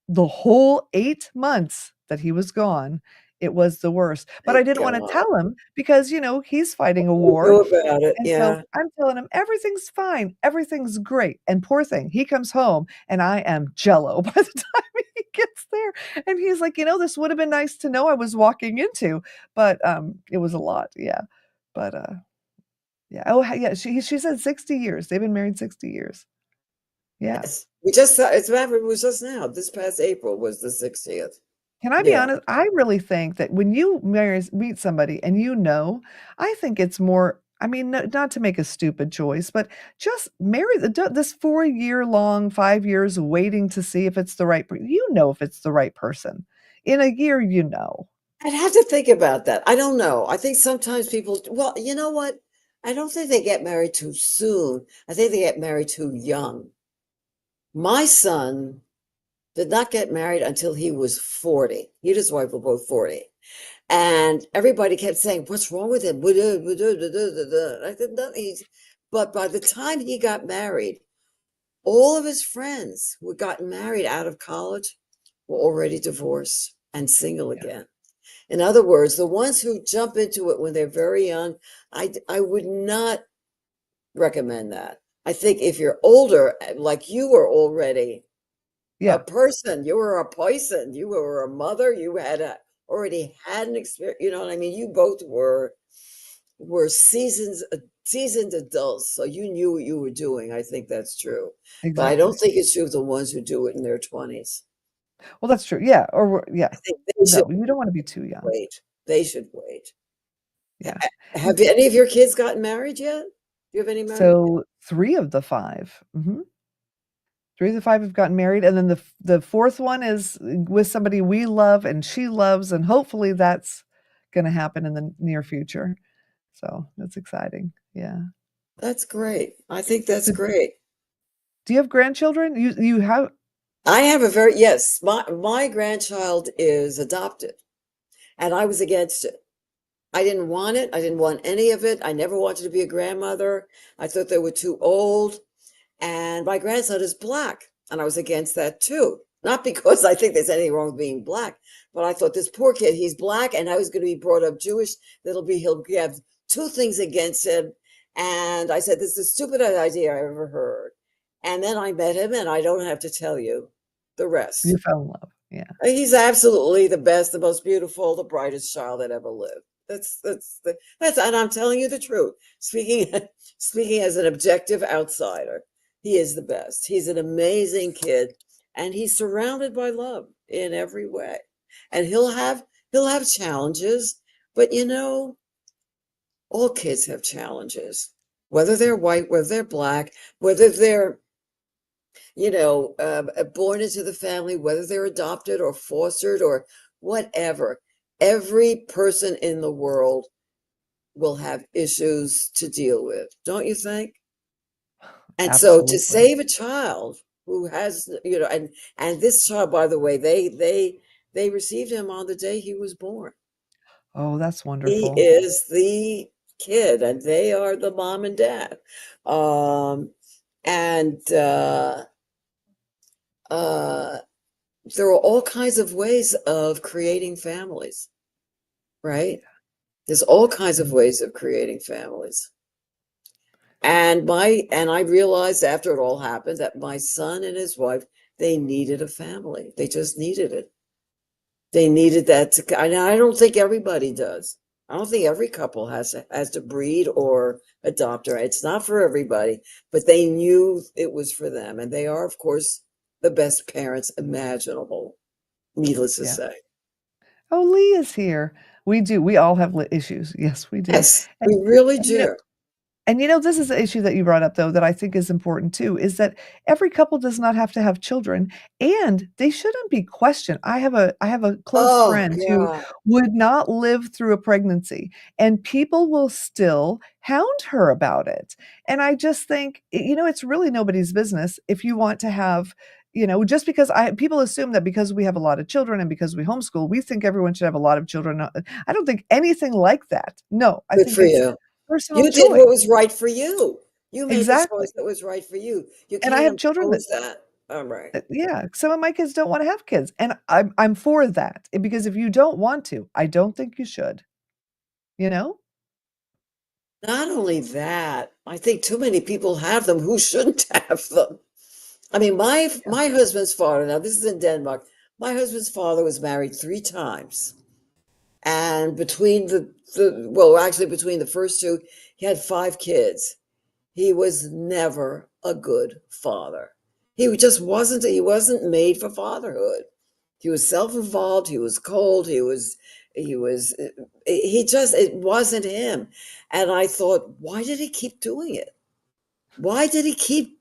the whole 8 months that he was gone. It was the worst. But My I didn't wanna God. tell him because, he's fighting a You war, knew about it. and so Yeah. I'm telling him, "Everything's fine, everything's great," and poor thing, he comes home, and I am jello by the time he gets there, and he's like, "This would have been nice to know I was walking into," but, it was a lot, yeah. But, yeah. Oh, yeah, she said 60 years. They've been married 60 years. Yeah. Yes. We just saw, it's matter, it was just now. This past April was the 60th. Can I be Yeah. honest? I really think that when you meet somebody and I think it's more I mean, not to make a stupid choice, but just marry this 4-year long, 5 years waiting to see if it's the right if it's the right person. In a year, you know. I'd have to think about that. I don't know. I think sometimes people, well, you know what? I don't think they get married too soon. I think they get married too young. My son did not get married until he was 40. He and his wife were both 40. And everybody kept saying, "What's wrong with him?" I said, "No, but by the time he got married, all of his friends who had gotten married out of college were already divorced and single Yeah. again. In other words, the ones who jump into it when they're very young, I would not recommend that. I think if you're older, like you were already a Yeah, person, you were a person, you were a mother, already had an experience, you know what I mean? You both were seasoned adults, so you knew what you were doing. I think that's true. But I don't exactly. think it's true of the ones who do it in their 20s. Well, that's true. Yeah, I yeah. think they should No, you don't wanna be too young. wait. They should wait. Yeah. Have any of your kids gotten married yet? Do you have any married kids? So 3 of the 5. Mhm. 3 of the 5 have gotten married, and then the 4th one is with somebody we love and she loves, and hopefully that's gonna happen in the near future. So, that's exciting. Yeah. That's great. I think that's So, great. do you have grandchildren? You have I have a very, yes, my grandchild is adopted, and I was against it. I didn't want it. I didn't want any of it. I never wanted to be a grandmother. I thought they were too old. And my grandson is black, and I was against that too. Not because I think there's anything wrong with being black, but I thought this poor kid, he's black, and now he's going to be brought up Jewish. He'll have two things against him. And I said, this is the stupidest idea I ever heard. And then I met him, and I don't have to tell you the you rest. fell in love. Yeah. He's absolutely the best, the most beautiful, the brightest child that ever lived. And I'm telling you the truth. Speaking speaking as an objective outsider, he is the best. He's an amazing kid, and he's surrounded by love in every way. And he'll have challenges, but all kids have challenges, whether they're white, whether they're black, whether they're born into the family, whether they're adopted or fostered or whatever. Every person in the world will have issues to deal with, don't you think? And so to Absolutely. save a child who has, and this child, by the way, they received him on the day he was born. Oh, that's He wonderful. is the kid, and they are the mom and dad. Um, and uh, there are all kinds of ways of creating families, right? There's all kinds of ways of creating families. And I realized after it all happened that my son and his wife, they needed a family. They just needed it. They needed that to, and I don't think everybody does. I don't think every couple has to breed or adopt, or it's not for everybody, but they knew it was for them, and they are, of course, the best parents imaginable, needless to Yeah. say. Oh, Lee is here. We do. We all have issues. Yes, we do. Yes, we And really and, you know do. and this is the issue that you brought up, though, that I think is important too, is that every couple does not have to have children, and they shouldn't be questioned. I have a close Oh friend who God. would not live through a pregnancy, and people will still hound her about it. And I just think, it's really nobody's business if you want to have, just because I people assume that because we have a lot of children and because we homeschool, we think everyone should have a lot of children. I don't think anything like that. No, I Good think for it's you. personal You did choice. what was right for you. You made the Exactly, choice that was right for you. You and I can't have children impose that. All right. yeah, some of my kids don't wanna have kids, and I'm for that, because if you don't want to, I don't think you should, you know? Not only that, I think too many people have them who shouldn't have them. I mean, Yeah, my husband's father, now this is in Denmark. My husband's father was married 3 times. And actually between the first two, he had 5 kids. He was never a good father. He wasn't made for fatherhood. He was self-involved, he was cold, he was he just it wasn't him. And I thought, why did he keep doing it? Why did he keep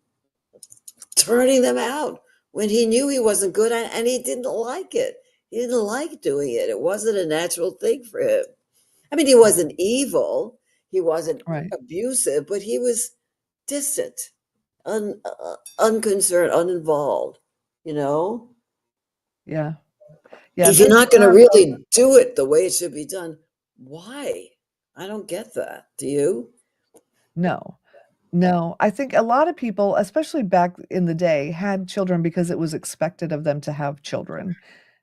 turning them out when he knew he wasn't good and he didn't like it? He didn't like doing it. It wasn't a natural thing for him. I mean, he wasn't evil, he wasn't right. abusive, but he was distant, unconcerned, uninvolved, you know? Yeah. Yeah, If you're there's not going to really do it the way it should be done, why? I don't get that. Do you? no. No, I think a lot of people, especially back in the day, had children because it was expected of them to have children,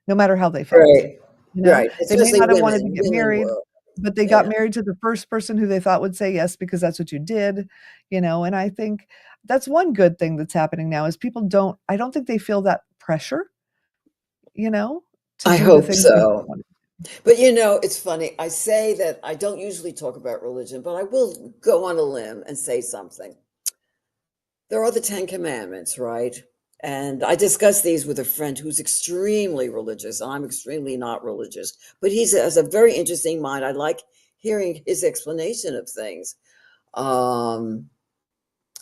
no matter how they felt, Right. you know? Right. They may Especially not have women. wanted to get Women married, were. but they got Yeah. married to the first person who they thought would say yes because that's what you did, and I think that's one good thing that's happening now is people don't I don't think they feel that pressure, you know, to I do the hope things they so. want. But it's funny. I say that I don't usually talk about religion, but I will go on a limb and say something. There are the Ten Commandments, right? And I discussed these with a friend who's extremely religious. I'm extremely not religious, but he has a very interesting mind. I like hearing his explanation of things. Um,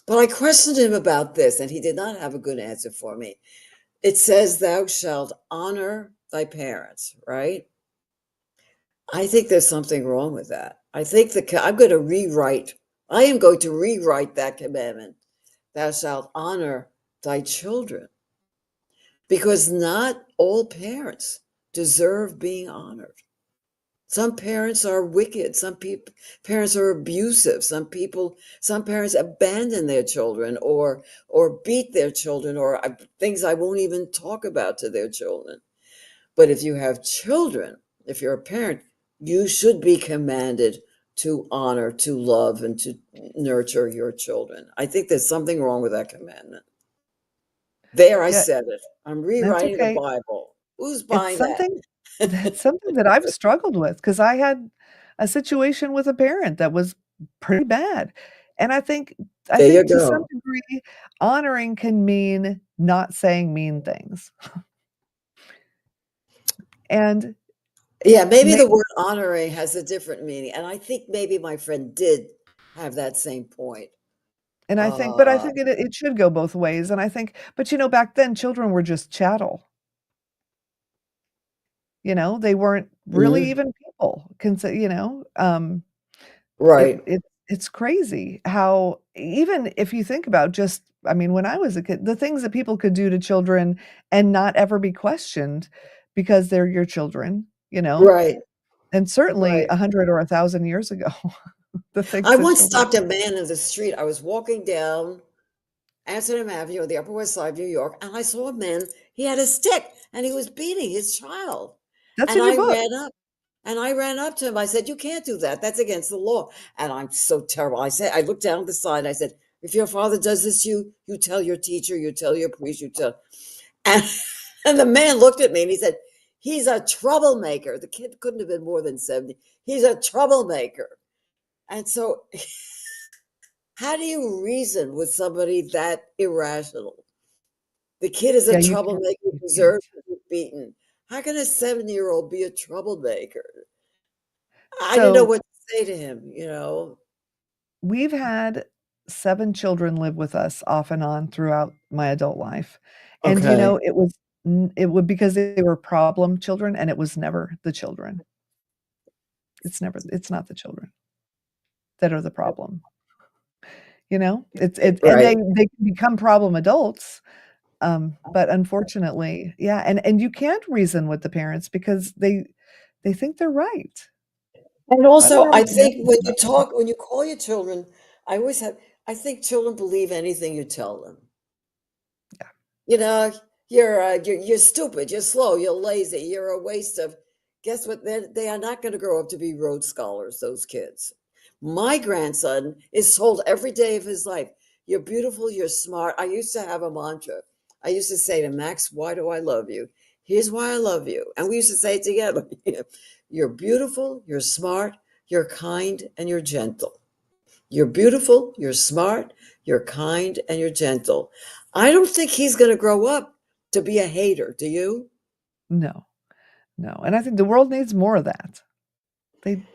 but I questioned him about this, and he did not have a good answer for me. It says, "Thou shalt honor thy parents," right? I think there's something wrong with that. I am going to rewrite that commandment. Thou shalt honor thy children, because not all parents deserve being honored. Some parents are wicked. Parents are abusive. Some parents abandon their children or beat their children or things I won't even talk about to their children. But if you have children, if you're a parent, you should be commanded to honor, to love, and to nurture your children. I think there's something wrong with that commandment. There, I Yeah, said it. I'm that's rewriting the okay. Bible. Who's It's buying that? something that I've struggled with because I had a situation with a parent that was pretty bad, and I There you think to some go. degree, honoring can mean not saying mean things, and Yeah, maybe may the word honoring has a different meaning. And I think maybe my friend did have that same point. I Uh, think it should go both ways, and I think but, back then, children were just chattel, they weren't really mhm, even people, It right, it's crazy how even if you think about just I mean, when I was a kid, the things that people could do to children and not ever be questioned because they're your children, right, and certainly right. 100 or 1,000 years ago. the things I that once children stopped a man in the street. I was walking down Amsterdam Avenue on the Upper West Side of New York, and I saw a man. He had a stick, and he was beating his child. That's And in your I book. ran up, and I ran up to him. I said, "You can't do that. That's against the law." And I'm so terrible. I looked down at the side. I said, "If your father does this to you, you tell your teacher, you tell your priest, you tell." And and the man looked at me and he said, "He's a troublemaker." The kid couldn't have been more than 70. He's a troublemaker. And so, how do you reason with somebody that irrational? The kid is a Yeah, you can't. troublemaker, You can't. deserves to be beaten. How can a 7-year-old be a troublemaker? I didn't know So what to say to him. we've had 7 children live with us off and on throughout my adult life. And, Okay. it would because they were problem children, and it was never the children. It's not the children that are the problem, you know? And Right. they can become problem adults, but unfortunately, yeah, and you can't reason with the parents because they think they're right. And I don't also, know I what think happens to that. when you call your children, I think children believe anything you tell them. Yeah, You know, you're stupid, you're slow, you're lazy, you're a waste of. Guess what? They are not going to grow up to be Rhodes scholars. Those kids. My grandson is told every day of his life, "You're beautiful, you're smart." I used to have a mantra. I used to say to Max, "Why do I love you? Here's why I love you," and we used to say it together. You're beautiful, you're smart, you're kind, and you're gentle. You're beautiful, you're smart, you're kind, and you're gentle. I don't think he's going to grow up to be a hater. Do you? no, no, and I think the world needs more of that.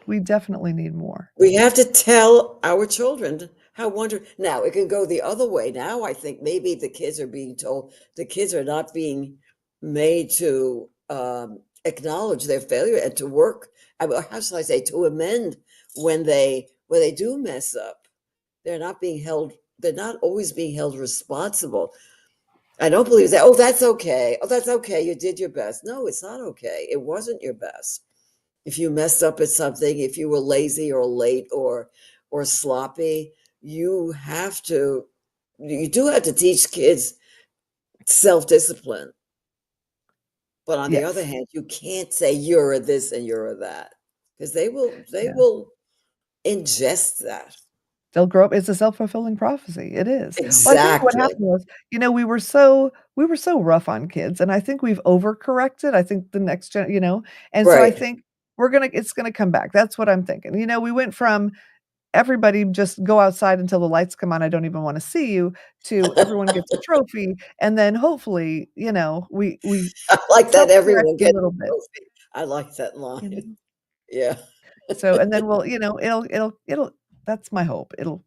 We definitely need more. We have to tell our children how wonderful. Now, it can go the other way. Now, I think maybe the kids are being told, the kids are not being made to acknowledge their failure and to work. How shall I say, to amend when they do mess up. They're not being held. They're not always being held responsible. I don't believe that. Oh, that's okay. Oh, that's okay. You did your best. No, it's not okay. It wasn't your best. If you messed up at something, if you were lazy or late or sloppy, you have to you do have to teach kids self-discipline. But on the other Yes. hand, you can't say you're a this and you're a that because they Yeah. will ingest that. They'll grow up it's a self-fulfilling prophecy, it is. Well, I think what Exactly. happened was, we were so rough on kids, and I think we've overcorrected, I think the next and so I Right. think it's gonna come back, that's what I'm thinking. We went from everybody just go outside until the lights come on, I don't even wanna see you, to everyone gets a trophy, and then hopefully, we I like that self-correct everyone a gets little a bit, trophy. I like that you line. know? Yeah. So and then it'll that's my hope, it'll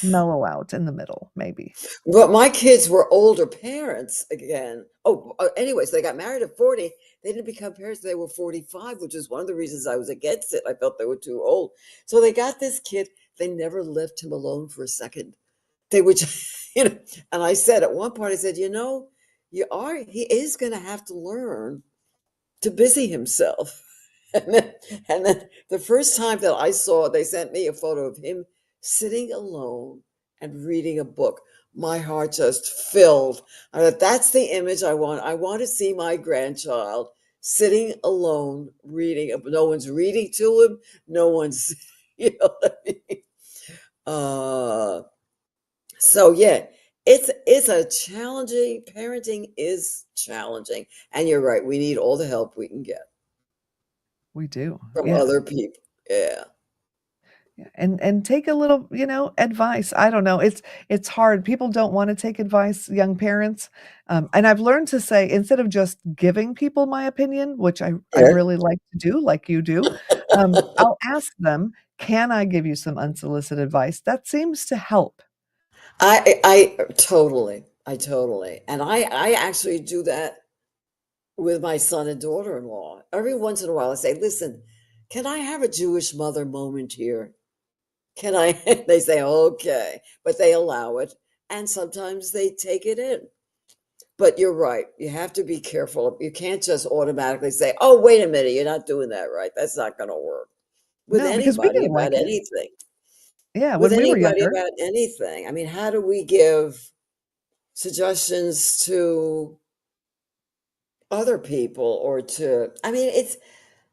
mellow out in the middle, maybe. But my kids were older parents again. Oh, anyways, they got married at 40. They didn't become parents till they were 45, which is one of the reasons I was against it. I felt they were too old. So they got this kid. They never left him alone for a second. They would just, and I said at one point, I said, he is going to have to learn to busy himself. And then the first time that I saw it, they sent me a photo of him sitting alone and reading a book. My heart just filled. I thought, that's the image I want. I want to see my grandchild sitting alone reading. No one's reading to him. No one's, you know what I mean? Uh, so yeah, it's a challenging. Parenting is challenging, and you're right. We need all the help we can get We do, from yeah. other people. Yeah. Yeah, and take a little, advice. I don't know. It's hard. People don't want to take advice, young parents. And I've learned to say instead of just giving people my opinion, which I Yeah. really like to do, like you do, I'll ask them, "Can I give you some unsolicited advice?" That seems to help. I totally, and I actually do that with my son and daughter-in-law. Every once in a while, I say, "Listen, can I have a Jewish mother moment here? Can I?" They say, "Okay," but they allow it, and sometimes they take it in. But you're right. You have to be careful. You can't just automatically say, "Oh, wait a minute, you're not doing that right." That's not going to work. with No, because we anybody didn't about like it. anything. Yeah, With when we were anybody younger. about anything. I mean, how do we give suggestions to other people or to, I mean, it's,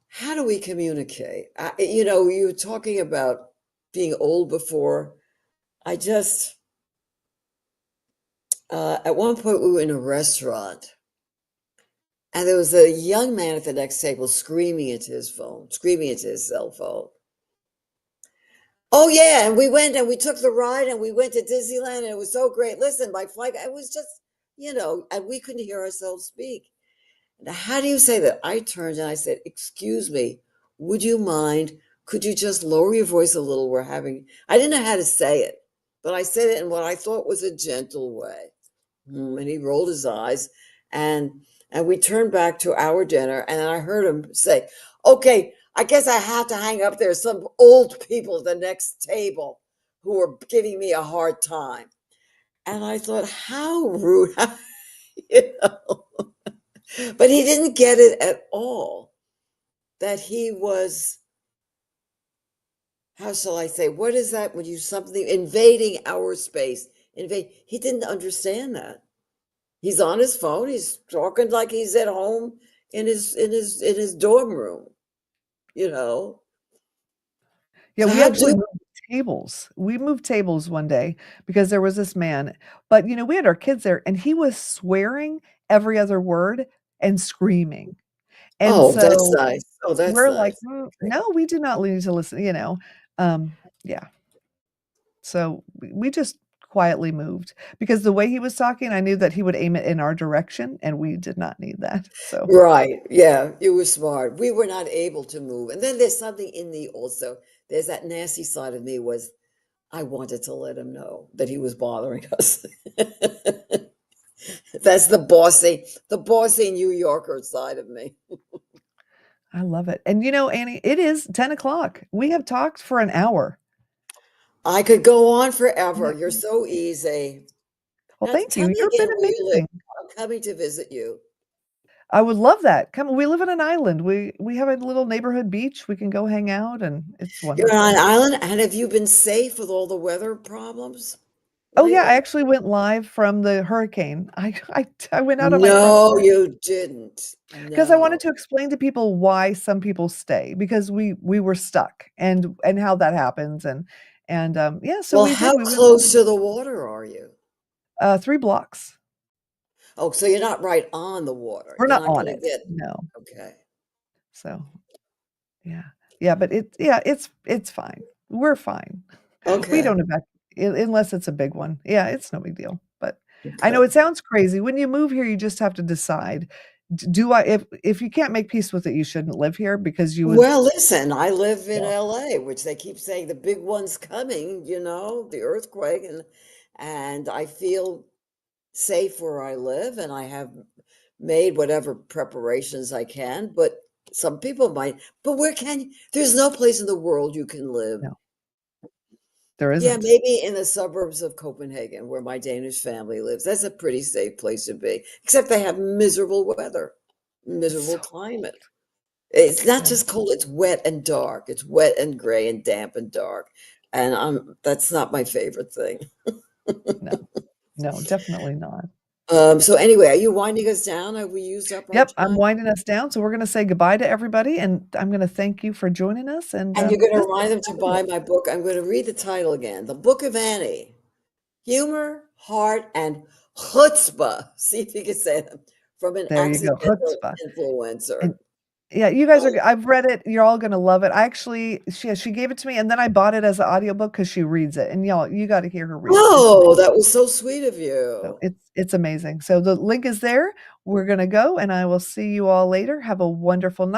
how do we communicate? You were talking about being old before. I just, at one point we were in a restaurant and there was a young man at the next table screaming into his phone, screaming into his cell phone. Oh yeah, and we went and we took the ride and we went to Disneyland and it was so great. Listen, my flight, it was just, and we couldn't hear ourselves speak. Now, how do you say that? I turned and I said, "Excuse me, would you mind? Could you just lower your voice a little? We're having," I didn't know how to say it, but I said it in what I thought was a gentle way. And he rolled his eyes and we turned back to our dinner and I heard him say, "Okay, I guess I have to hang up. There's some old people at the next table who are giving me a hard time." And I thought, how rude, you know. But he didn't get it at all that he was, how shall I say, what is that when you something invading our space? He didn't understand that. He's on his phone, he's talking like he's at home in his dorm room, you know. Yeah, So we how actually do moved tables. We moved tables one day because there was this man, but, we had our kids there, and he was swearing every other word and screaming. And Oh, that's so nice. Oh, that's we're like, nice. No, we do not need to listen." Yeah. So we just quietly moved because the way he was talking, I knew that he would aim it in our direction, and we did not need that. So Right. Yeah, you were smart. We were not able to move. And then there's something in me also. There's that nasty side of me was I wanted to let him know that he was bothering us. That's the bossy New Yorker side of me. I love it. And Annie, it is 10 o'clock. We have talked for an hour. I could go on forever. Yeah. You're so easy. Well, Now thank you. tell me You've been again where you live. amazing. I'm coming to visit you. I would love that. Come, we live on an island. We have a little neighborhood beach. We can go hang out, and it's You're on an wonderful. island, and have you been safe with all the weather problems Oh yeah, I lately? actually went live from the hurricane. I went out on my front No, porch you didn't. because I wanted No. to explain to people why some people stay because we were stuck and how that happens and yeah, so Well, we did. how We went close live. to the water are you? 3 blocks. Oh, so you're not right on the water. We're You're not not on gonna it. get, No. okay. So yeah, yeah, but it's fine. We're fine. We Okay. don't unless it's a big one. Yeah, it's no big deal, but I know Okay. it sounds crazy. When you move here, you just have to decide, d do I if you can't make peace with it, you shouldn't live here because you would Well, listen, I live in yeah, LA, which they keep saying the big one's coming, the earthquake, and I feel safe where I live, and I have made whatever preparations I can, but some people might, but there's no place in the world you can live. no, there Yeah, isn't. maybe in the suburbs of Copenhagen, where my Danish family lives. That's a pretty safe place to be, except they have miserable weather, It's miserable so climate. It's not yeah, just cold, it's wet and dark. It's wet and gray and damp and dark. And that's not my favorite thing. no, no, definitely not. So anyway, are you winding us down? Have we used up our Yep, I'm time? winding us down, so we're gonna say goodbye to everybody, and I'm gonna thank you for joining us, and, And you're going to this remind was them to buy fabulous. my book. I'm going to read the title again. The Book of Annie. Humor, heart, and chutzpah. See if you can say them. From an There you go, accidental chutzpah, influencer. and yeah, you guys are Oh, I've read it, you're all gonna love it. I actually she gave it to me, and then I bought it as an audiobook because she reads it, and y'all, you gotta hear her read it. It's oh, amazing. that was so sweet of So you. it's amazing. So the link is there. We're gonna go, and I will see you all later. Have a wonderful night.